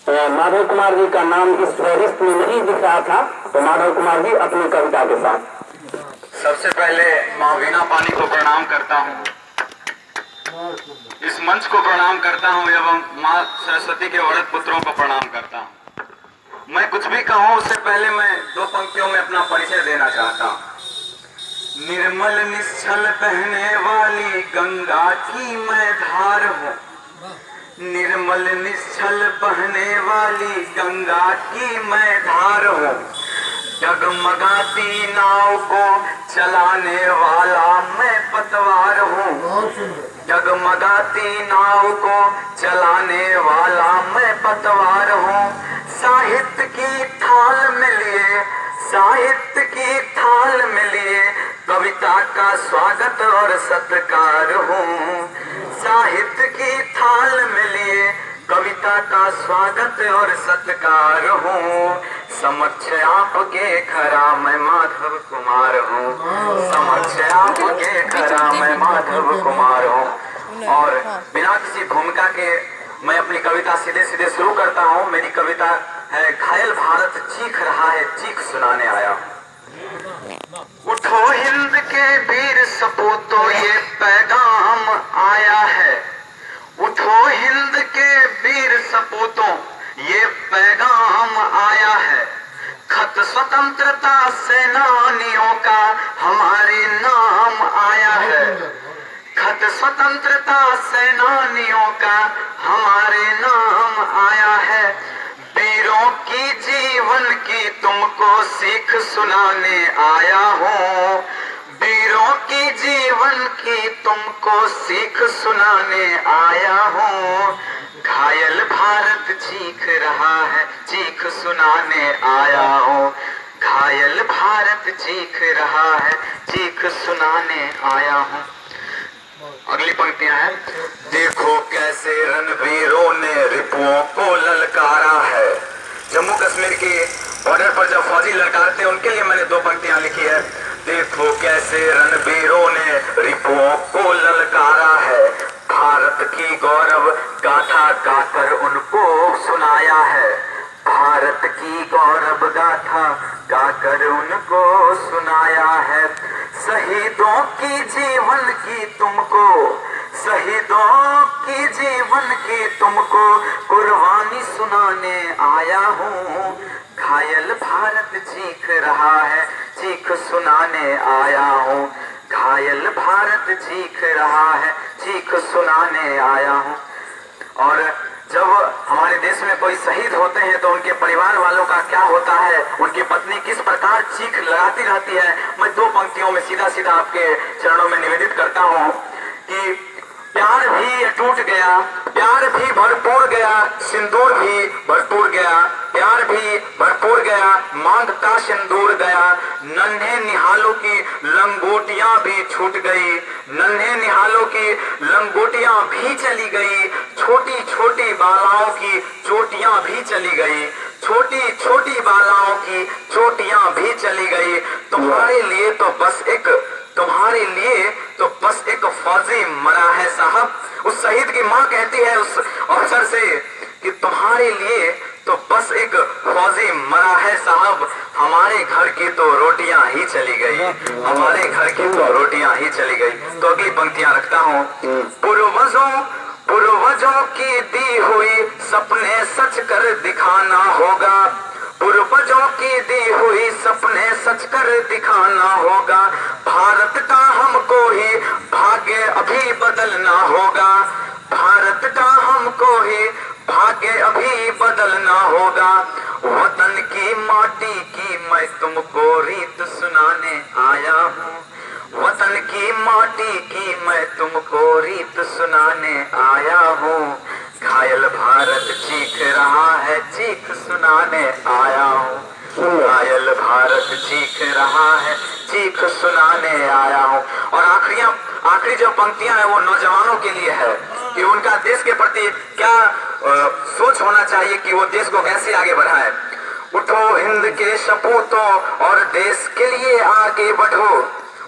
माधव कुमार जी का नाम इस फहरिस्त में नहीं दिख रहा था, तो माधव कुमार जी अपनी कविता के साथ। सबसे पहले माँ वीणा पानी को प्रणाम करता हूँ, इस मंच को प्रणाम करता हूँ एवं माँ सरस्वती के वरद पुत्रों को प्रणाम करता हूँ। मैं कुछ भी कहूँ उससे पहले मैं दो पंक्तियों में अपना परिचय देना चाहता हूँ। निर्मल निश्चल बहने वाली गंगा की मैं धार हूँ, निर्मल निश्चल बहने वाली गंगा की मैं धार हूँ, जगमगाती नाव को चलाने वाला मैं पतवार हूँ, जगमगाती नाव को चलाने वाला मैं पतवार हूँ। साहित्य की थाल में लिए, साहित्य की थाल में लिए कविता का स्वागत और सत्कार हूँ, साहित्य की थाल में लिए कविता का स्वागत और सत्कार हूँ। समक्ष आपके खरा मैं माधव कुमार हूँ, समक्ष आपके खरा मैं माधव कुमार हूँ। और बिना किसी भूमिका के मैं अपनी कविता सीधे सीधे शुरू करता हूँ। मेरी कविता है घायल भारत चीख रहा है, चीख सुनाने आया। उठो हिंद के वीर सपूतों ये पैगाम आया है, उठो हिंद के वीर सपूतों ये पैगाम आया है। खत स्वतंत्रता सेनानियों का हमारे नाम आया है, खत स्वतंत्रता सेनानियों का हमारे नाम आया है। वीरों की जीवन की तुमको सीख सुनाने आया हूँ, वीरों की जीवन की तुमको सीख सुनाने आया हूँ। घायल भारत चीख रहा है, चीख सुनाने आया हूँ, घायल भारत चीख रहा है, चीख सुनाने आया हूँ। अगली पंक्तियां हैं। देखो कैसे रणवीरों ने रिपुओं को ललकारा है। जम्मू कश्मीर की बॉर्डर पर जब फौजी ललकारते उनके लिए मैंने दो पंक्तियां लिखी है। देखो कैसे रणवीरों ने रिपुओं को ललकारा है, भारत की गौरव गाथा गाकर उनको सुनाया है, भारत की गौरव गाथा गाकर उनको सुनाया है। शहीदों की जीवन की तुमको, शहीदों की जीवन की तुमको कुर्बानी सुनाने आया हूँ। घायल भारत चीख रहा है, चीख सुनाने आया हूँ, घायल भारत चीख रहा है, चीख सुनाने आया हूँ। और जब हमारे देश में कोई शहीद होते हैं तो उनके परिवार वालों का क्या होता है, उनकी पत्नी किस प्रकार चीख लगाती रहती है, मैं दो पंक्तियों में सीधा सीधा आपके चरणों में निवेदित करता हूँ कि प्यार भी टूट गया, प्यार भी भरपूर गया, सिंदूर भी भरपूर गया, प्यार भी भरपूर गया, मांगता सिंदूर गया, नन्हे निहालों की लंगोटियां भी छूट गई, नन्हे निहालों की लंगोटियां भी चली गई, छोटी छोटी बालाओं की चोटियां भी चली गई, छोटी छोटी बालाओं की चोटियां भी चली गई। तुम्हारे लिए तो बस एक, तुम्हारे लिए तो बस एक फौजी मरा है साहब। उस शहीद की मां कहती है उस अफसर से कि तुम्हारे लिए तो बस एक फौजी मरा है साहब, हमारे घर की तो रोटियां ही चली गई, हमारे घर की तो रोटियां ही चली गई। तो अगली पंक्तियां रखता हूँ। पूर्वजों की दी हुई सपने सच कर दिखाना होगा, पूर्वजों की दी हुई सपने सच कर दिखाना होगा, भारत का हमको ही भाग्य अभी बदलना होगा, भारत का हमको ही भाग्य अभी बदलना होगा। वतन की माटी की मैं तुमको रीत सुनाने आया हूँ, वतन की माटी की मैं तुमको रीत सुनाने आया हूँ। घायल भारत चीख रहा है, चीख सुनाने आया हूँ, घायल भारत चीख रहा है, चीख सुनाने आया हूँ। और आखिरी जो पंक्तियां हैं वो नौजवानों के लिए है कि उनका देश के प्रति क्या सोच होना चाहिए कि वो देश को कैसे आगे बढ़ाए। उठो हिंद के सपूतों और देश के लिए आगे बढ़ो,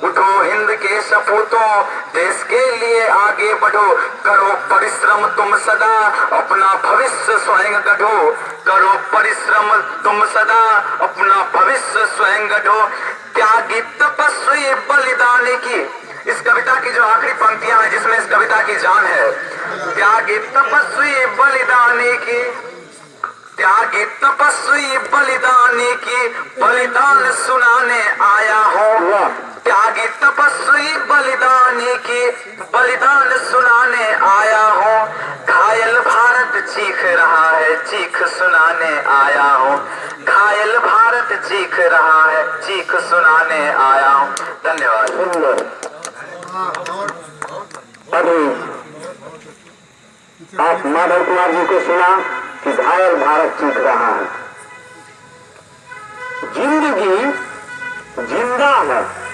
उठो हिंद के सपूतों, देश के लिए आगे बढ़ो, करो परिश्रम तुम सदा, अपना भविष्य स्वयं गढ़ो, करो परिश्रम तुम सदा, अपना भविष्य स्वयं गढ़ो। त्यागी तपस्वी बलिदानी की, इस कविता की जो आखिरी पंक्तियां हैं जिसमें इस कविता की जान है, त्यागी तपस्वी बलिदानी की, त्यागी तपस्वी बलिदानी की, बलिदान सुनाने आया हूँ। त्यागी तपस्वी बलिदानी की, बलिदान सुनाने आया हूँ। घायल भारत चीख रहा है, चीख सुनाने आया हूँ। घायल भारत चीख रहा है, चीख सुनाने आया हूँ। धन्यवाद। सुंदर। अभी आप माधव कुमार जी को सुना कि घायल भारत चीख रहा है। जिंदगी जिंदा है,